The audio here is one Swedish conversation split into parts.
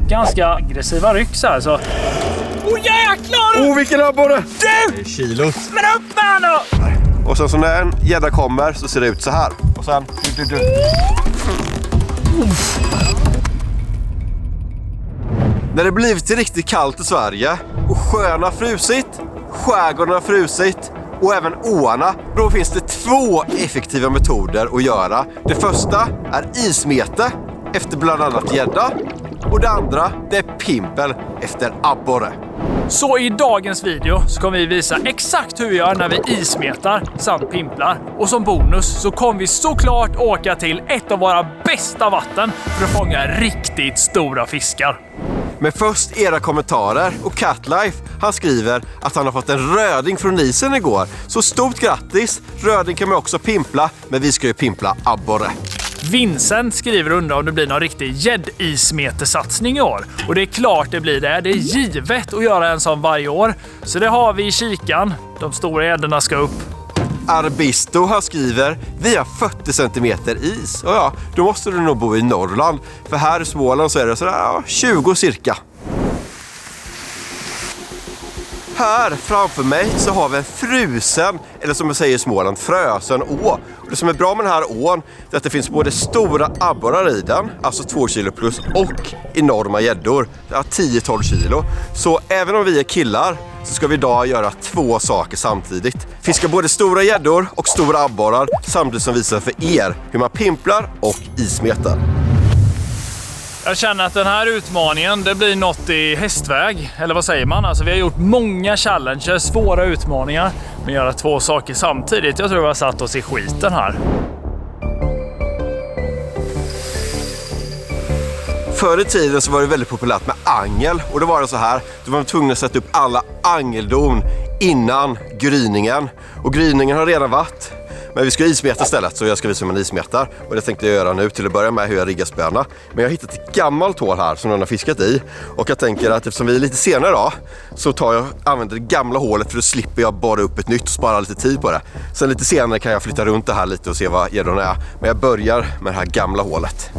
ganska aggressiva ryck så här. Så... jäklar! Vilken abborre! Du! Kilot. Men upp med han då! Och sen så när en gädda kommer så ser det ut så här. Och sen... När det blivit riktigt kallt i Sverige och sjöarna har frusit, skärgården har frusit och även åarna, då finns det 2 effektiva metoder att göra. Det första är ismete efter bland annat gädda och det andra det är pimpel efter abborre. Så i dagens video så kommer vi visa exakt hur vi gör när vi ismetar samt pimplar. Och som bonus så kommer vi såklart åka till ett av våra bästa vatten för att fånga riktigt stora fiskar. Men först era kommentarer och Catlife, han skriver att han har fått en röding från isen igår. Så stort grattis! Röding kan man också pimpla, men vi ska ju pimpla abborre. Vincent skriver undrar om det blir någon riktig gäddismetesatsning i år. Och det är klart det blir det. Det är givet att göra en sån varje år. Så det har vi i kikan. De stora gäddorna ska upp. Arbisto här skriver, vi har 40 cm is. Och ja, då måste du nog bo i Norrland. För här i Småland så är det sådär 20 cirka. Här framför mig så har vi en frusen, eller som man säger i Småland, frösen å. Och det som är bra med den här ån är att det finns både stora abborrar i den, alltså 2 kilo plus, och enorma gäddor, 10-12 kilo. Så även om vi är killar så ska vi idag göra 2 saker samtidigt. Fiska både stora gäddor och stora abborrar samtidigt som visar för er hur man pimplar och ismetar. Jag känner att den här utmaningen, det blir något i hästväg. Eller vad säger man? Alltså vi har gjort många challenges, svåra utmaningar. Men göra 2 saker samtidigt, jag tror vi har satt oss i skiten här. Förr i tiden så var det väldigt populärt med angel. Och då var det så här, då var man tvungen att sätta upp alla angeldon innan gryningen. Och gryningen har redan varit. Men vi ska ismeta istället, så jag ska visa hur man ismetar. Och det tänkte jag göra nu till att börja med, hur jag riggar spöna. Men jag har hittat ett gammalt hål här som någon har fiskat i. Och jag tänker att eftersom vi är lite senare idag så använder det gamla hålet, för då slipper jag bara upp ett nytt och spara lite tid på det. Sen lite senare kan jag flytta runt det här lite och se vad gäddorna är. Men jag börjar med det här gamla hålet.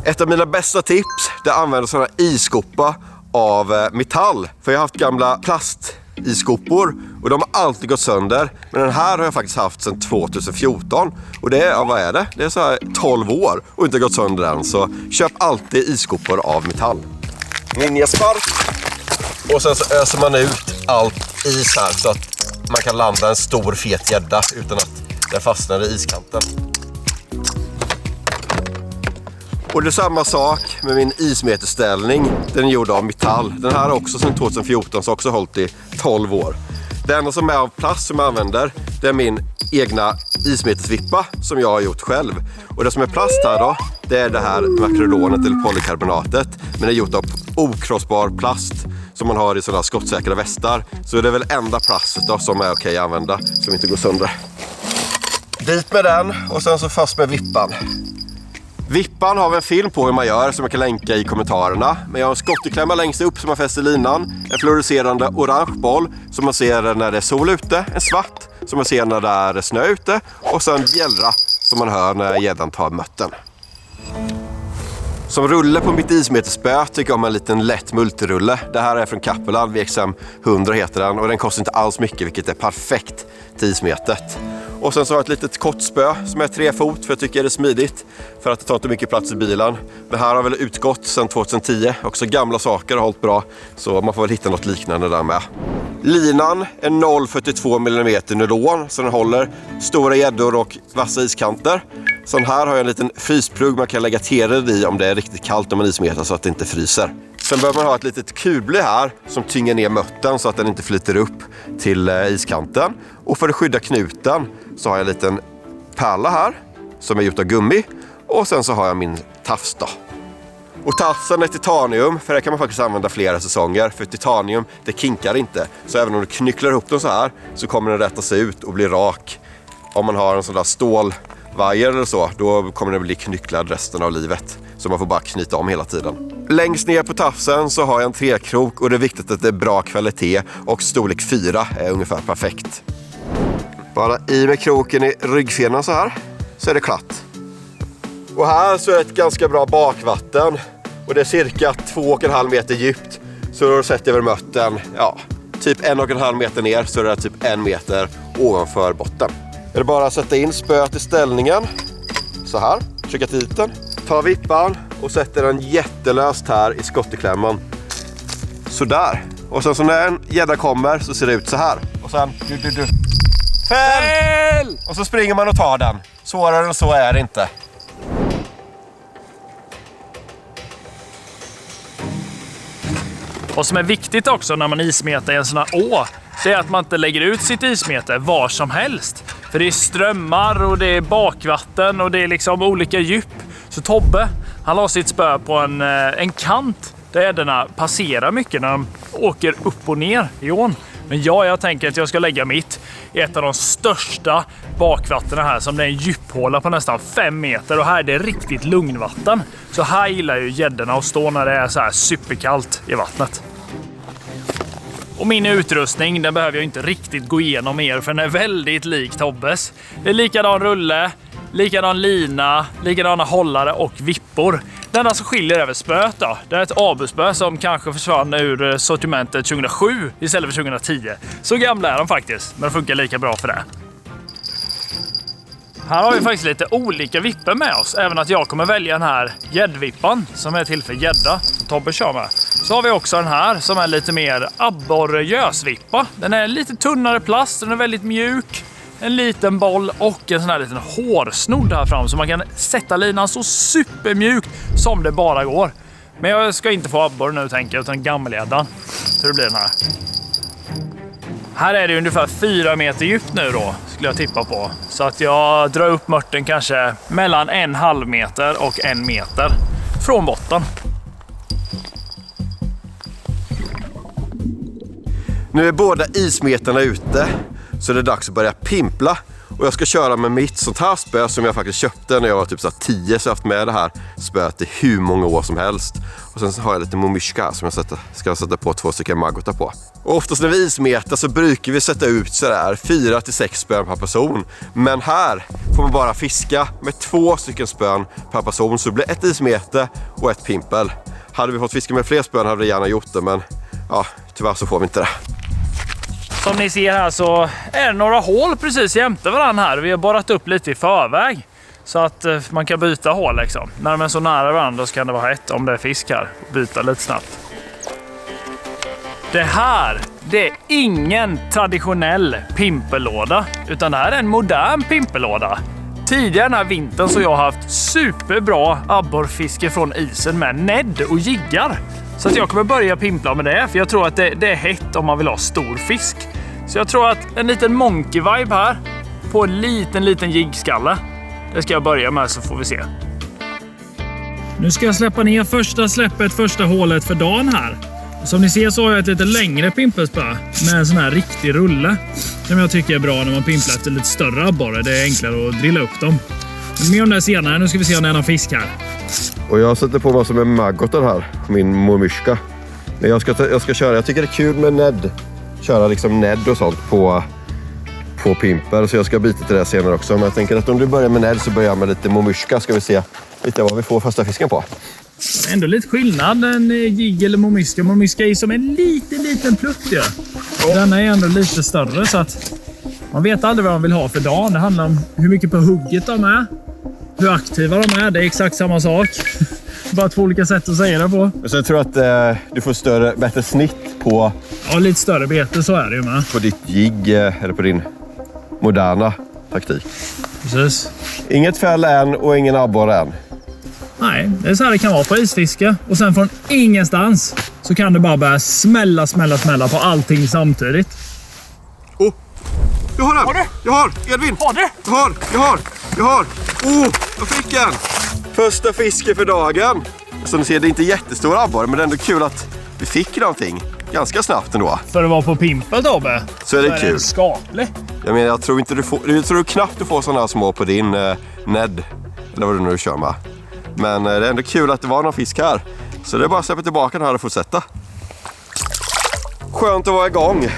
Ett av mina bästa tips är att använda sådana iskopor av metall. För jag har haft gamla plastiskopor och de har alltid gått sönder. Men den här har jag faktiskt haft sedan 2014. Och det är, vad är det? Det är så här 12 år och inte gått sönder än. Så köp alltid iskopor av metall. Ninjaspark. Och sen så öser man ut allt is här så att man kan landa en stor fet gädda utan att den fastnar i iskanten. Och det är samma sak med min ismeterställning. Den är gjord av metall. Den här är också sedan 2014, så också hållit i 12 år. Det enda som är av plast som jag använder, det är min egna ismetersvippa som jag har gjort själv. Och det som är plast här då, det är det här makrodonet eller polykarbonatet. Men det är gjort av okrossbar plast som man har i sådana skottsäkra västar. Så det är väl enda plastet då som är okej att använda, som inte går sönder. Dit med den och sen så fast med vippan. Vippan har vi en film på hur man gör som jag kan länka i kommentarerna. Men jag har en skotteklämma längst upp som man fäster linan. En fluorescerande orange boll som man ser när det är sol ute. En svart som man ser när det är snö ute. Och sen bjällra som man hör när gäddan tar mötten. Som rulle på mitt ismeterspö tycker jag om en liten lätt multirulle. Det här är från Kappeland, VXM 100 heter den. Och den kostar inte alls mycket, vilket är perfekt till ismetet. Och sen så har jag ett litet kort spö som är 3 fot, för jag tycker det är smidigt. För att det tar inte mycket plats i bilen. Men här har väl utgått sedan 2010. Också gamla saker har hållit bra. Så man får väl hitta något liknande där med. Linan är 0,42 mm nylon. Så den håller stora gäddor och vassa iskanter. Sen här har jag en liten frysplugg man kan lägga teer i om det är riktigt kallt om man ismetar så att det inte fryser. Sen behöver man ha ett litet kulbly här som tynger ner mötten så att den inte flyter upp till iskanten. Och för att skydda knuten så har jag en liten pärla här som är gjort av gummi. Och sen så har jag min tafs då. Och tafsen är titanium, för det kan man faktiskt använda flera säsonger. För titanium, det kinkar inte. Så även om du knycklar ihop den så här så kommer den rätta sig ut och bli rak. Om man har en sån där stålvajer eller så, då kommer den bli knycklad resten av livet. Så man får bara knyta om hela tiden. Längst ner på tafsen så har jag en 3-krok och det är viktigt att det är bra kvalitet. Och storlek 4 är ungefär perfekt. Bara i med kroken i ryggfenan så här, så är det klart. Och här så är det ett ganska bra bakvatten. Och det är cirka 2,5 meter djupt. Så då sätter jag över mötten, ja, typ 1,5 meter ner, så är det typ 1 meter ovanför botten. Det är bara att sätta in spöet i ställningen. Så här, trycka dit den. Ta vippan och sätter den jättelöst här i skotteklämman. Så där. Och sen så när en gädda kommer så ser det ut så här. Och sen Fäll! Och så springer man och tar den. Svårare än så är det inte. Vad som är viktigt också när man ismetar i en sån här å, det är att man inte lägger ut sitt ismete var som helst. För det är strömmar och det är bakvatten och det är liksom olika djup. Så Tobbe, han la sitt spö på en kant där gäddorna passerar mycket när de åker upp och ner i ån. Men jag tänker att jag ska lägga mitt i ett av de största bakvattnen här, som det är en djuphåla på nästan 5 meter, och här är det riktigt lugnvatten. Så här gillar ju gäddorna att stå när det är så här superkallt i vattnet. Och min utrustning, den behöver jag inte riktigt gå igenom mer, för den är väldigt lik Tobbes. Det är likadan rulle, likadan lina, likadana hållare och vippor. Det enda som skiljer över spöet då, det är ett abuspö som kanske försvann ur sortimentet 2007 istället för 2010. Så gamla är de faktiskt, men de funkar lika bra för det. Här har vi faktiskt lite olika vippor med oss, även att jag kommer välja den här gäddvippan som är till för gädda, som Tobbe kör med. Så har vi också den här som är lite mer abborrgösvippa. Den är lite tunnare plast, den är väldigt mjuk. En liten boll och en sån här liten hårsnodd här fram, så man kan sätta linan så supermjukt som det bara går. Men jag ska inte få abborre nu, tänker jag, utan gammelgäddan. Hur det blir den här. Här är det ungefär 4 meter djupt nu då, skulle jag tippa på. Så att jag drar upp mörten kanske mellan 1,5 meter och 1 meter från botten. Nu är båda ismetarna ute, så det är dags att börja pimpla. Och jag ska köra med mitt sånt här spö som jag faktiskt köpte när jag var typ så 10, så jag har haft med det här spöet i hur många år som helst. Och sen så har jag lite momyshka som jag ska sätta på 2 stycken maggotar på. Och oftast när vi ismetar så brukar vi sätta ut sådär 4 till 6 spön per person. Men här får man bara fiska med 2 stycken spön per person, så det blir ett ismete och ett pimpel. Hade vi fått fiska med fler spön hade vi gärna gjort det, men ja, tyvärr så får vi inte det. Som ni ser här så är det några hål precis jämte varandra här. Vi har borrat upp lite i förväg så att man kan byta hål liksom. När de är så nära varandra så kan det vara hett om det är fisk här. Byta lite snabbt. Det här, det är ingen traditionell pimpellåda, utan det här är en modern pimpellåda. Tidigare den här vintern så har jag haft superbra abborrfiske från isen med nedd och jiggar. Så att jag kommer börja pimpla med det, för jag tror att det är hett om man vill ha stor fisk. Så jag tror att en liten monkey vibe här på en liten jiggskalle, det ska jag börja med, så får vi se. Nu ska jag släppa ner första hålet för dagen här. Som ni ser så har jag ett lite längre pimpelspö med en sån här riktig rulle, som jag tycker är bra när man pimplar efter lite större abborre. Det är enklare att drilla upp dem. Men mer om det senare. Nu ska vi se om det är någon fisk här. Och jag sätter på massor med maggotar här, min momyshka. Men jag ska köra, jag tycker det är kul med nedd. Köra liksom nedd och sånt på pimpel, så jag ska byta till det senare också. Men jag tänker att om du börjar med nedd så börjar jag med lite momyshka. Ska vi se lite vad vi får första fisken på. Ändå lite skillnad, en jigg eller momyshka. Momyshka är som en liten plutt. Ja. Denna är ändå lite större, så att man vet aldrig vad man vill ha för dagen. Det handlar om hur mycket på hugget de är, hur aktiva de är. Det är exakt samma sak. Bara 2 olika sätt att säga det på. Så jag tror att du får bättre snitt på... Ja, lite större bete, så är det ju med. På ditt jigg eller på din moderna taktik. Precis. Inget fäll än och ingen abborre än. Nej, det är så här det kan vara på isfiske. Och sen från ingenstans så kan det bara börja smälla på allting samtidigt. Oh, jag har den! Har du? Jag har! Edvin! Har du? Jag har! Oh, jag fick en! Första fiske för dagen. Som ni ser, det är inte jättestor abborre, men det är ändå kul att vi fick någonting ganska snabbt ändå. För att vara på pimpel, Tobbe, så är det kul. Skaplig. Jag menar, jag tror knappt du får sådana här små på din nedd. Eller vad du nu kör med. Men det är ändå kul att det var någon fisk här. Så det är bara att släppa tillbaka den här och fortsätta. Skönt att vara igång.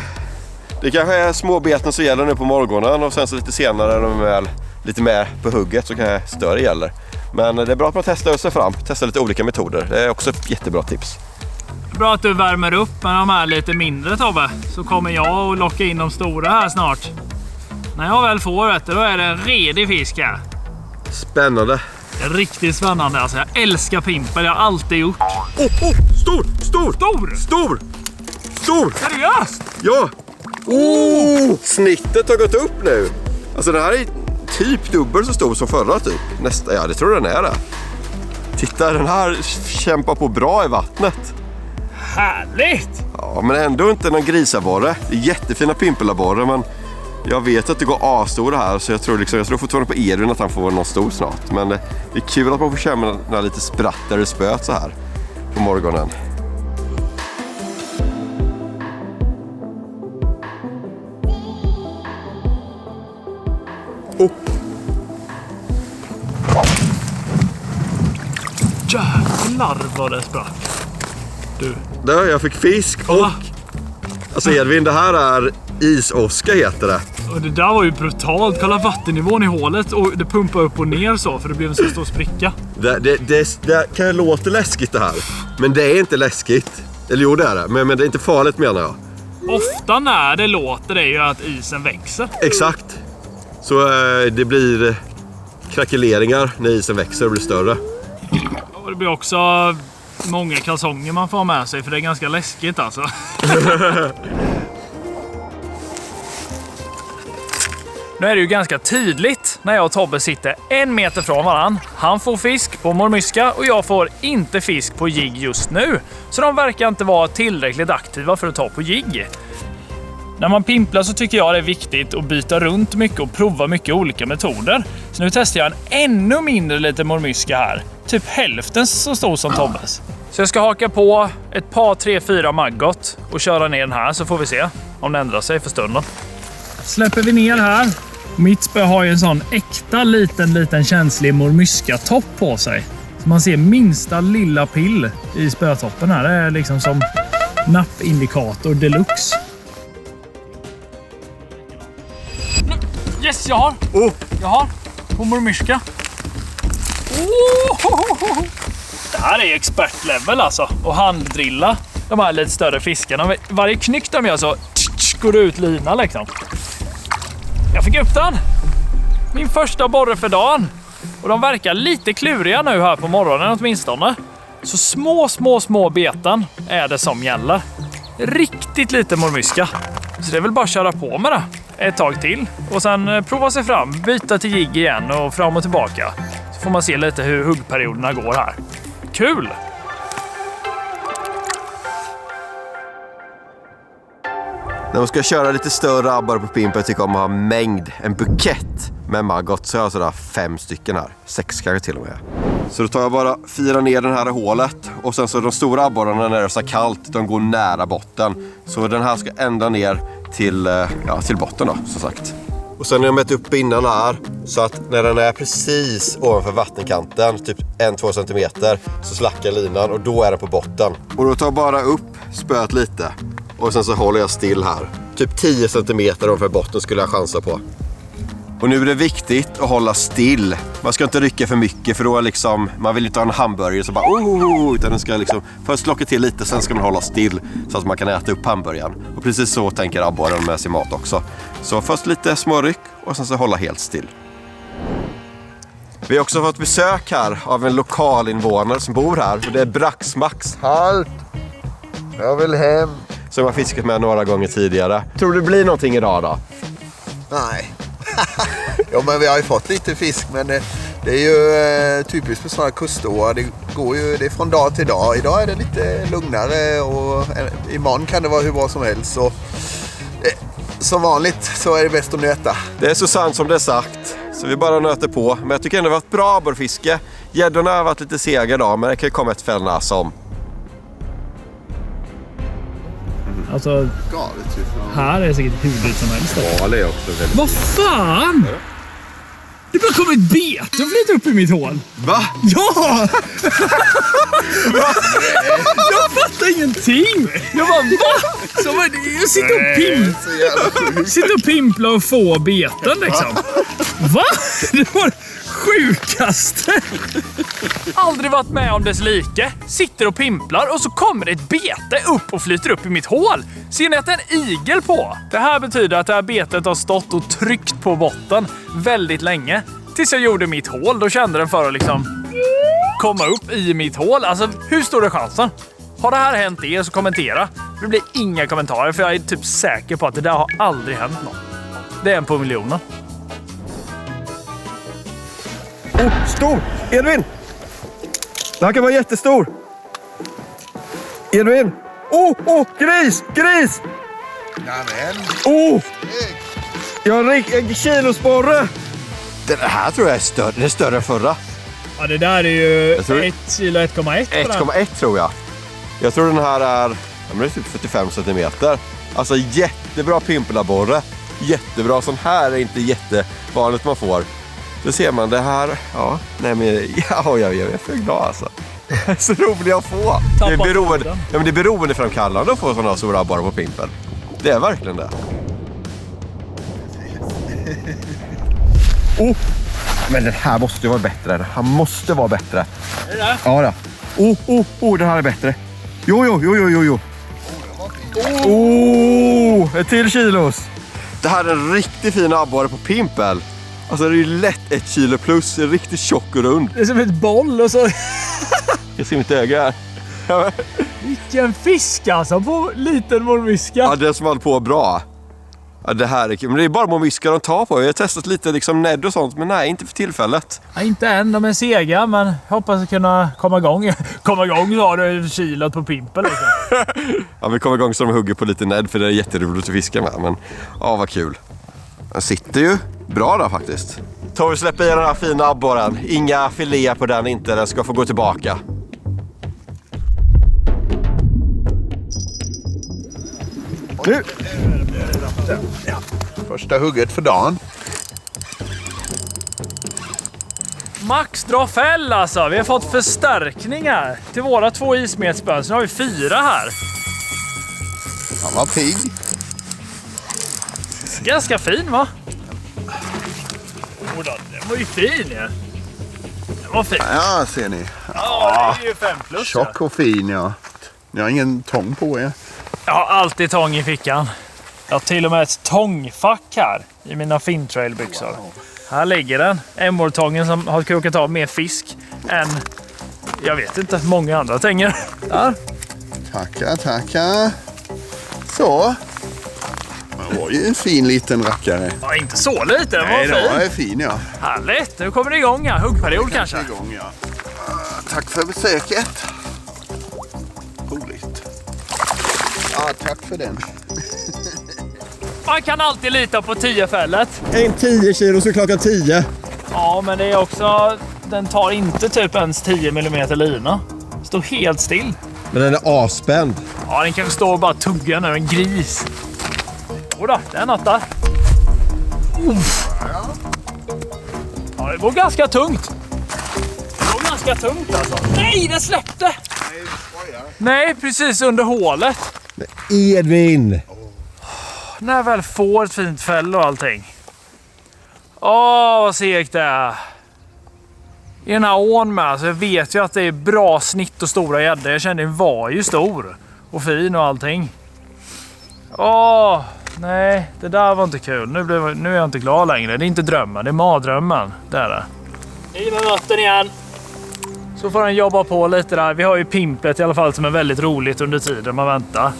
Det kanske är småbeten som gäller nu på morgonen. Och sen så lite senare när de är lite mer på hugget så kanske större gäller. Men det är bra att man testar sig fram. Testa lite olika metoder. Det är också ett jättebra tips. Bra att du värmer upp med de här lite mindre, Tobbe. Så kommer jag att locka in de stora här snart. När jag väl får det, då är det en redig fisk här. Spännande. Det är riktigt spännande alltså. Jag älskar pimpel, jag har alltid gjort. Stor! Seriöst? Ja! Snittet har gått upp nu. Alltså den här är typ dubbelt så stor som förra typ. Nästa, ja det tror jag den är det. Titta, den här kämpar på bra i vattnet. Härligt! Ja, men ändå inte någon grisabborre. Det är jättefina pimpelabborre, men jag vet att det går A-stora här, så jag tror fortfarande på Edvin att han får någon stor snart. Men det är kul att man får känna lite sprattare spöt så här på morgonen. Jävlar vad det sprack. Du. Där, jag fick fisk och... Alltså Edvin, det här är isoska heter det. Och det där var ju brutalt. Kolla vattennivån i hålet och det pumpar upp och ner så, för det blev en så stor spricka. Det kan låta läskigt det här. Men det är inte läskigt. Eller jo, det är det. Men det är inte farligt menar jag. Ofta när det låter det ju att isen växer. Exakt. Så det blir krackeleringar när isen växer och blir större. Och det blir också många kalsonger man får ha med sig, för det är ganska läskigt alltså. Nu är det ju ganska tydligt när jag och Tobbe sitter 1 meter från varann. Han får fisk på mormyska och jag får inte fisk på jigg just nu. Så de verkar inte vara tillräckligt aktiva för att ta på jigg. När man pimplar så tycker jag det är viktigt att byta runt mycket och prova mycket olika metoder. Så nu testar jag en ännu mindre lite mormyska här. Typ hälften så stor som Tobbes. Så jag ska haka på ett par 3-4 maggot och köra ner den här, så får vi se om den ändrar sig för stunden. Släpper vi ner här. Mitt spö har ju en sån äkta liten känslig mormyska-topp på sig. Så man ser minsta lilla pill i spötoppen här. Det är liksom som nappindikator deluxe. Yes, jag har. Jag har. På mormyska. Det här är expertlevel alltså. Och handdrilla de här lite större fiskarna. Varje knyck de gör så går det ut lina liksom. Jag fick upp den. Min första borre för dagen. Och de verkar lite kluriga nu här på morgonen åtminstone. Så små beten är det som gäller. Riktigt lite mormyska. Så det är väl bara att köra på med det ett tag till. Och sen prova sig fram, byta till jigg igen och fram och tillbaka. Så får man se lite hur huggperioderna går här. Kul! När man ska köra lite större abborre på pimpen tycker jag om att ha mängd, en bukett med maggot, så jag har sådär 5 stycken här, 6 kanske till och med. Så då tar jag bara 4 ner den här i hålet och sen så de stora abborrarna när det är så kallt, de går nära botten. Så den här ska ända ner till botten då, som sagt. Och sen har jag mätt upp innan här så att när den är precis ovanför vattenkanten, typ 1-2 centimeter, så slackar linan och då är den på botten. Och då tar jag bara upp spöet lite och sen så håller jag still här. Typ 10 centimeter ovanför botten skulle jag chansa på. Och nu är det viktigt att hålla still. Man ska inte rycka för mycket för då är liksom, man vill inte ha en hamburgare så bara utan den ska liksom först locka till lite, sen ska man hålla still så att man kan äta upp hamburgaren. Och precis så tänker abborren med sin mat också. Så först lite småryck och sen så hålla helt still. Vi har också fått besök här av en lokalinvånare som bor här. Och det är Braxmax. Halt! Jag vill hem. Som jag har fiskat med några gånger tidigare. Tror du det blir någonting idag då? Nej. Ja, men vi har ju fått lite fisk, men det är ju typiskt för sådana kustår. Det är från dag till dag. Idag är det lite lugnare och imorgon kan det vara hur bra som helst. Så, som vanligt så är det bäst att nöta. Det är så sant som det är sagt. Så vi bara nöter på. Men jag tycker ändå det har varit bra abborrfiske. Gäddorna har varit lite sega idag, men det kan ju komma ett fällna som. Alltså, Galet ju. här är det säkert hur dyrt som helst. Ja, det är också väldigt... Vad fan? Det bara kom ett bete och flytt upp i mitt hål. Va? Ja! Jag fattar ingenting. Jag bara, va? Jag sitter och pimplar och får beten liksom. Va? Det var sjukaste! Aldrig varit med om dess like. Sitter och pimplar och så kommer det ett bete upp och flyter upp i mitt hål. Ser ni att det är en igel på? Det här betyder att det här betet har stått och tryckt på botten väldigt länge. Tills jag gjorde mitt hål, då kände den för att liksom komma upp i mitt hål. Alltså, hur stor är chansen? Har det här hänt er så kommentera. Det blir inga kommentarer för jag är typ säker på att det där har aldrig hänt någon. Det är en på miljonen. Oh, stor! Edvin! Det här kan vara jättestor. Edvin! Oh, gris! Gris! Nämen. Oh! Jag har en kilosporre. Den här tror jag är större. Det är större än förra. Ja, det där är ju 1 kilo 1,1. 1,1 tror jag. Jag tror den här är, det är typ 45 centimeter. Alltså jättebra pimpelaborre. Jättebra. Sån här är inte jättevanligt man får. Då ser man det här. Ja, nej men jag är för glad alltså. Det är så roligt att få. Det är beroendeframkallande att få sådana stora abborrar på pimpen. Det är verkligen det. Oh, men den här måste vara bättre. Den här måste vara bättre. Är det? Ja då. Den här är bättre. Jo. Ett till kilos. Det här är en riktigt fin abborre på pimpel. Alltså det är ju lätt 1 kilo plus. Det är riktigt tjock och rund. Det är som ett boll och så... Jag ser mitt öga här. Vilken fisk alltså på liten mormyska. Ja, det som håller på bra. Ja, det här är kul. Men det är bara mormyskar de tar på. Jag har testat lite liksom Ned och sånt, men nej, inte för tillfället. Ja, inte än, de är sega, men hoppas att kunna komma igång. Komma igång så har du kilot på pimpel liksom. Ja, vi kommer igång så de hugger på lite Ned för det är jätteroligt att fiska med. Men ja, vad kul. Den sitter ju bra där faktiskt. Tar vi släppa i den här fina abborren. Inga filéer på den inte, den ska få gå tillbaka. Nu! Första hugget för dagen. Max drar fäll alltså. Vi har fått förstärkningar till våra 2 ismetspön. Så nu har vi 4 här. Han var pigg. Ganska fin va? Den var ju fin ja. Den var fin. Ja, ser ni. Ja, det är ju 5 plus. Tjock och fin, ja. Ni har ingen tång på er. Jag har alltid tång i fickan. Jag har till och med ett tångfack här i mina Fintrail-byxor. Här ligger den. Emårtången som har kokat av mer fisk än, jag vet inte, många andra tänger. Där. Tackar. Så. Det var ju en fin liten rackare. Ja, inte så lite, den var Nej, fin. den är fin, ja. Härligt, nu kommer det igång ja. Huggperiod kanske. Igång, ja. Tack för besöket. Roligt. Ja, tack för den. Man kan alltid lita på 10-fället. En 10 kilo så klockan 10. Ja, men det är också, den tar inte typ ens 10 mm lina. Står helt still. Men den är avspänd. Ja, den kanske står och bara tuggar när en gris. Jodå, det är något där. Ja, det går ganska tungt. Det går ganska tungt alltså. Nej, den släppte! Nej, precis under hålet. Edvin! När jag väl får ett fint fäll och allting. Åh, vad segt det är. I den här ån med, så jag vet ju att det är bra snitt och stora gäddor. Jag kände den var ju stor och fin och allting. Åh, nej, det där var inte kul. Nu är jag inte glad längre. Det är inte drömmen, det är mardrömmen. Det är det. I med möten igen. Så får den jobba på lite där. Vi har ju pimplet i alla fall som är väldigt roligt under tiden man väntar.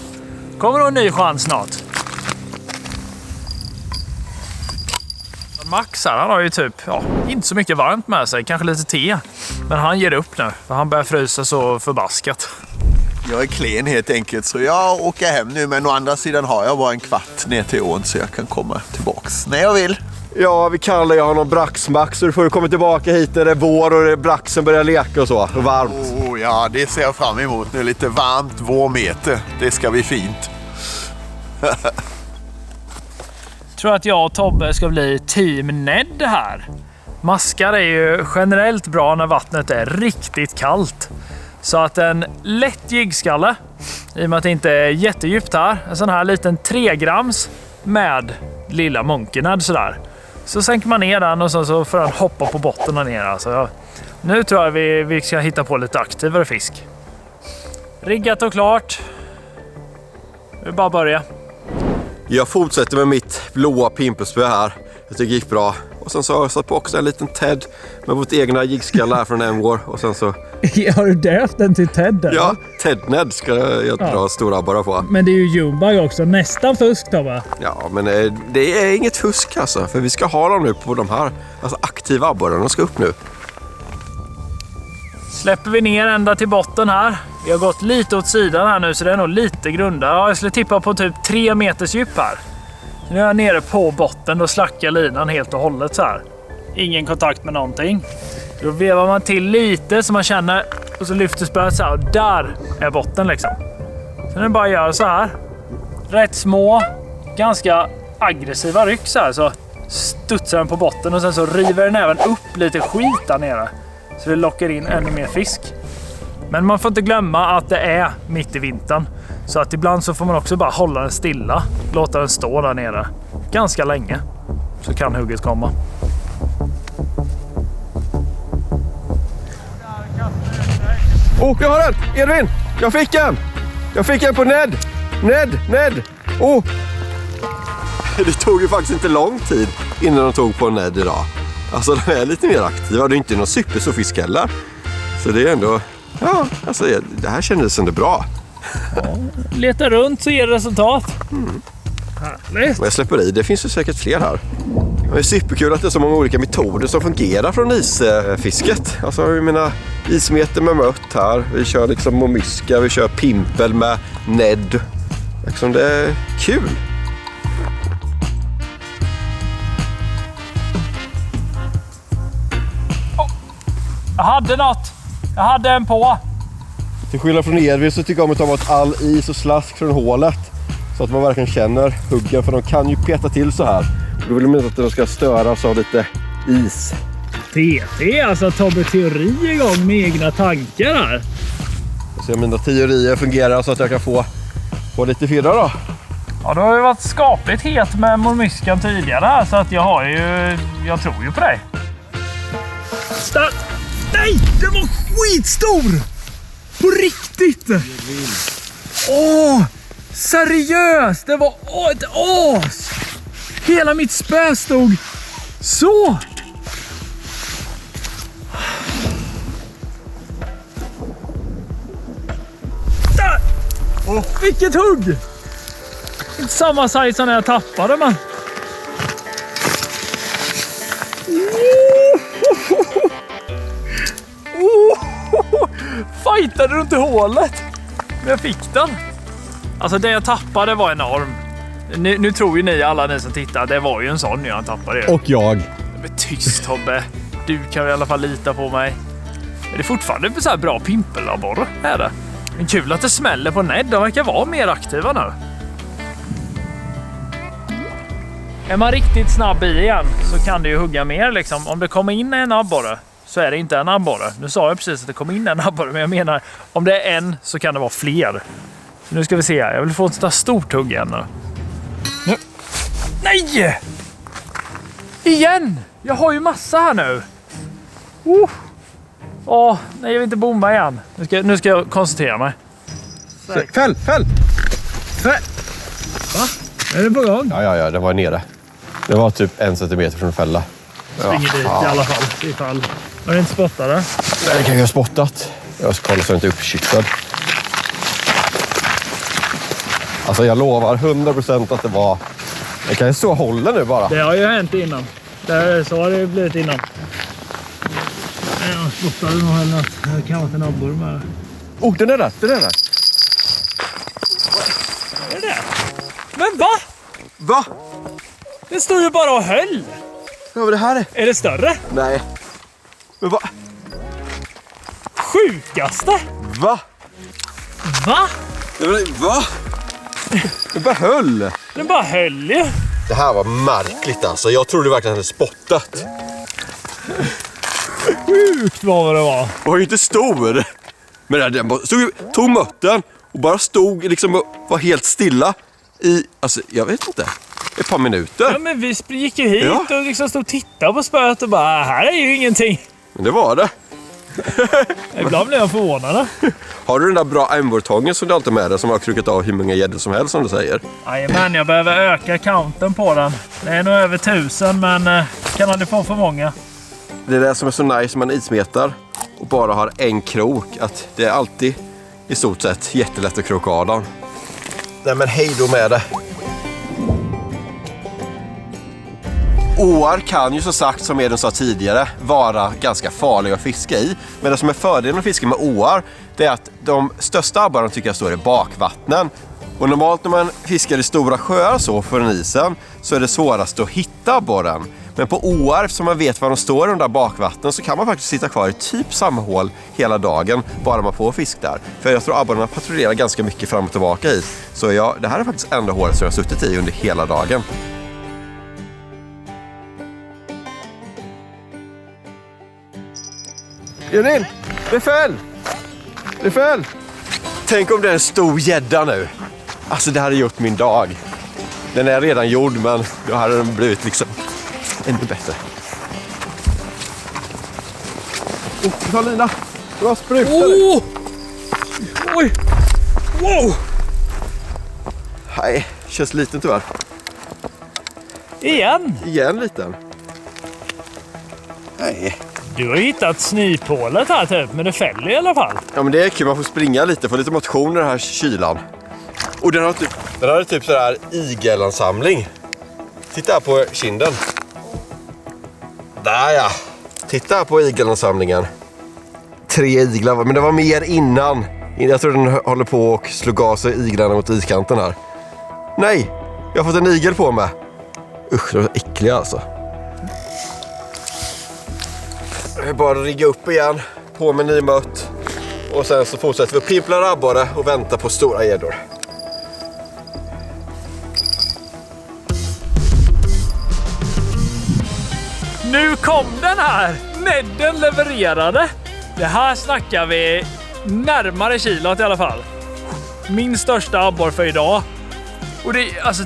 Kommer nog en ny chans snart. Max här, han har ju typ, inte så mycket varmt med sig. Kanske lite te. Men han ger upp nu, för han börjar frysa så förbaskat. Jag är klen helt enkelt, så jag åker hem nu. Men å andra sidan har jag bara en kvart ner till ån, så jag kan komma tillbaks när jag vill. Ja, vi kallar ju honom Braxmax, så du får ju komma tillbaka hit när det är vår och det är braxen börjar leka och så. Och varmt. Ja, det ser jag fram emot nu. Lite varmt vårmete. Det ska bli fint. Tror att jag och Tobbe ska bli team Ned här. Maskar är ju generellt bra när vattnet är riktigt kallt. Så att en lätt jiggskalle, i och med att det inte är jättedjupt här, en sån här liten 3 grams med lilla Monkened sådär. Så sänker man ner den och så får den hoppa på botten och ner. Alltså, nu tror jag vi ska hitta på lite aktivare fisk. Riggat och klart. Vi bara börja. Jag fortsätter med mitt blåa pimpelspö här. Jag tycker det gick bra. Och sen så har jag satt på också en liten Ted med vårt egna jiggskalle här från Emgård. Och sen så... Har du döpt den till Ted? Eller? Ja, Ted-Ned ska jag dra stora abborrar på. Men det är ju Jumbo också. Nästan fusk då, va? Ja, men det är inget fusk alltså. För vi ska ha dem nu på de här aktiva abborrarna. De ska upp nu. Släpper vi ner ända till botten här. Vi har gått lite åt sidan här nu så det är nog lite grunda. Ja, jag skulle tippa på typ 3 meters djup här. Nu är jag nere på botten och slackar linan helt och hållet så här. Ingen kontakt med någonting. Då vevar man till lite så man känner och så lyfter spöet så här och där är botten liksom. Sen är det bara att göra så här. Rätt små, ganska aggressiva ryck så här så studsar den på botten och sen så river den även upp lite skit där nere. Så det lockar in ännu mer fisk. Men man får inte glömma att det är mitt i vintern. Så att ibland så får man också bara hålla den stilla. Låta den stå där nere ganska länge. Så kan hugget komma. Jag har den! Edvin! Jag fick en! Jag fick en på Ned! Ned! Det tog ju faktiskt inte lång tid innan de tog på Ned idag. Alltså de är lite mer aktiva. Det är inte någon supersofisk heller. Så det är ändå... Ja, alltså det här kändes ändå bra. Ja, leta runt så ger det resultat. Härligt. Men jag släpper i. Det finns ju säkert fler här. Det är superkul att det är så många olika metoder som fungerar från isfisket. Alltså vi menar ismeter med mött här. Vi kör liksom momyska. Vi kör pimpel med Ned. Liksom det är kul. Jag hade något. Jag hade en på. Till skillnad från Edvin så tycker jag om att ta bort all is och slask från hålet. Så att man verkligen känner huggen. För de kan ju peta till så här. Då vill de inte att de ska störas av lite is. TT, alltså Tobbe teori igång med egna tankar här. Så mina teorier fungerar så att jag kan få lite firra då. Ja, du har ju varit skapligt het med mormyskan tidigare här, så att jag tror ju på dig. Nej, det var skitstor! På riktigt! Seriöst! Det var ett as! Hela mitt spö stod så! Där! Vilket hugg! Inte samma size som när jag tappade, men... Fightade du inte hålet? Men jag fick den. Alltså det jag tappade var enorm. Nu tror ju ni, alla ni som tittar, det var ju en sån jag tappade. Och jag. Men tyst Tobbe. Du kan i alla fall lita på mig. Men det är fortfarande så här bra pimpelabborre, är det. Men kul att det smäller på Ned. De verkar vara mer aktiva nu. Är man riktigt snabb i igen så kan det ju hugga mer liksom. Om det kommer in en abborre så är det inte en abborre. Nu sa jag precis att det kom in en abborre, men jag menar om det är en så kan det vara fler. Så nu ska vi se. Jag vill få ett sådant stort hugg igen nu. Nej! Igen! Jag har ju massa här nu. Nej, jag vill inte bomba igen. Nu ska jag koncentrera mig. Fäll! Va? Är det på gång? Ja, den var nere. Det var typ 1 centimeter från fälla. Springer dit i alla fall. Ifall. Har du inte spottat det? Nej, det kan jag ha spottat. Jag ska kolla så jag inte är uppkycklad. Alltså jag lovar 100% att det var... Jag kan ju stå och hålla nu bara. Det har ju hänt innan. Så har det blivit innan. Jag spottade nog heller att det kan vara en abborre med. Den är där! Vad är det? Men va? Va? Det står ju bara och höll. Ja, vad det här är? Är det större? Nej. Men va? Sjukaste? Va? Va? Va? Det bara höll. Den bara höll ju. Det här var märkligt alltså. Jag trodde verkligen att den hade spottat. Sjukt vad det var. Den var ju inte stor. Men den tog mötten och bara stod liksom och var helt stilla i... Alltså, jag vet inte. ett par minuter. Ja, men vi gick ju hit Ja. och liksom stod och tittade på spöet och bara, här är ju ingenting. Men det var det. Ibland blir jag förvånad. Har du den där bra ämbortången som du alltid med dig som har krukat av hur många gäddor som helst som du säger? Jajamän, jag behöver öka counten på den. Det är nog över 1000, men kan aldrig få för många. Det är det som är så nice när man ismetar och bara har en krok. Att det är alltid i stort sett jättelätt att kroka av den. Nej men hej då med det. Åar kan ju som sagt, som Edvin sa tidigare, vara ganska farliga att fiska i. Men det som är fördelen att fiska med åar, det är att de största abborrarna tycker jag står i bakvattnen. Och normalt när man fiskar i stora sjöar så för isen så är det svårast att hitta abborren. Men på åar, eftersom man vet var de står i de där bakvattnen, så kan man faktiskt sitta kvar i typ samma hål hela dagen bara man får fisk där. För jag tror abborrarna patrullerar ganska mycket fram och tillbaka i. Så det här är faktiskt enda hålet som jag har suttit i under hela dagen. Edvin, det föll! Det föll! Tänk om det är en stor gädda nu. Alltså det hade gjort min dag. Den är redan gjord, men då hade den blivit liksom ännu bättre. Ta lina! Bra spruta! Oh! Oj! Wow! Nej, känns liten tyvärr. Igen liten. Nej. Du har hittat snyphålet här typ, men det fäller i alla fall. Ja men det är kul, man får springa lite, få lite motion i den här kylan. Och den har typ sådär igelansamling. Titta här på kinden. Där ja. Titta här på igelansamlingen. 3 iglar, men det var mer innan. Jag tror den håller på och slår gas i iglarna mot iskanten här. Nej, jag har fått en igel på mig. Usch, det var äckliga alltså. Jag är bara att rigga upp igen, på med ny mött. Och sen så fortsätter vi att pimpla abborre och vänta på stora gäddor. Nu kom den här! Nedden levererade. Det här snackar vi närmare kilot i alla fall. Min största abborre för idag. Och det är alltså,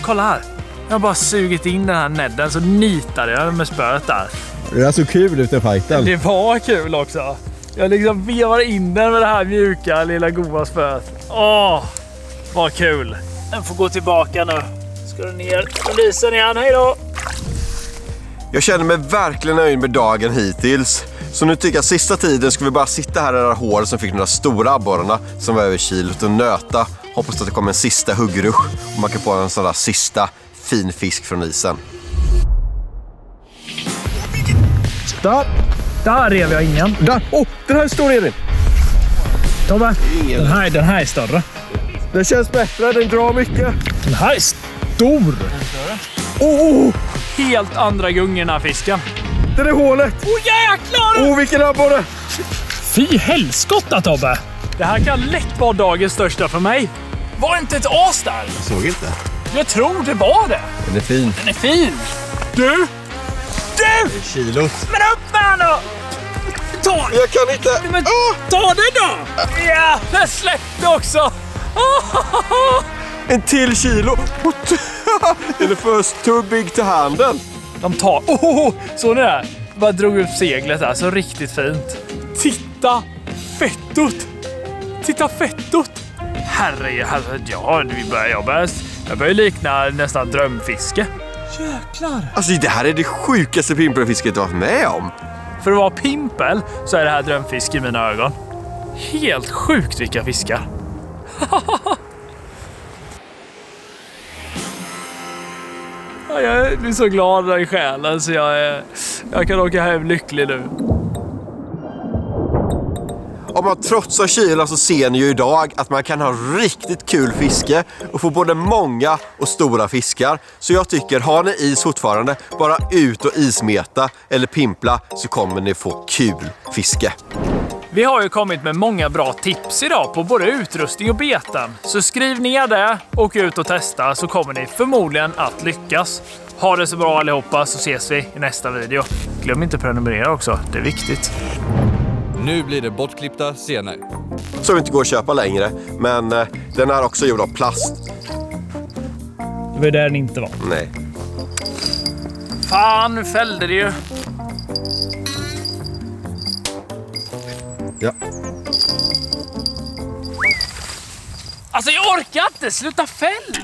kolla här. Jag har bara sugit in den här nedden så nitade jag med spöet där. Det är så kul ut i fighten. Det var kul också. Jag liksom vevar in den med det här mjuka lilla goda spöet. Åh, vad kul. Den får gå tillbaka nu. Ska du ner på isen igen, hej då. Jag känner mig verkligen nöjd med dagen hittills. Så nu tycker jag att sista tiden ska vi bara sitta här i det där hålet som fick de där stora abborrarna som var över kilot och nöta. Hoppas att det kommer en sista huggrush och man kan få en sån där sista fin fisk från isen. Stopp! Där rev jag ingen. Där! Den här är stor, Edvin! Tobbe, den här är större. Den känns bättre, den drar mycket. Den här är stor! Helt andra gung i den här fisken. Det är hålet! Jäklar! Vilken abborre! Fy helskotta, Tobbe! Det här kan lätt vara dagens största för mig. Var det inte ett as där? Jag såg inte. Jag tror det var det. Den är fin. Den är fin. Du! Kilot. Men upp med den då! Ta! Jag kan inte. Men ta den då! Ja, den släppte också! En till kilo. Eller first too big to handle. De tar... så ni där. Bara drog upp seglet här, så riktigt fint. Titta fettot! Titta fettot! Herre, jag börjar likna nästan drömfiske. Jäklar! Alltså det här är det sjukaste pimpelfisket jag har varit med om. För att vara pimpel så är det här drömfiske i mina ögon. Helt sjukt vilka fiskar. Jag blir så glad i själen så jag kan åka hem lycklig nu. Om man trotsar kylan så ser ni ju idag att man kan ha riktigt kul fiske och få både många och stora fiskar. Så jag tycker, har ni is fortfarande, bara ut och ismeta eller pimpla så kommer ni få kul fiske. Vi har ju kommit med många bra tips idag på både utrustning och beten. Så skriv ner det, åk ut och testa så kommer ni förmodligen att lyckas. Ha det så bra allihopa så ses vi i nästa video. Glöm inte att prenumerera också, det är viktigt. Nu blir det bortklippta scener. Som inte går att köpa längre, men den är också gjord av plast. Det var där den inte var. Nej. Fan, nu fällde det ju. Ja. Alltså jag orkar inte, sluta fäll!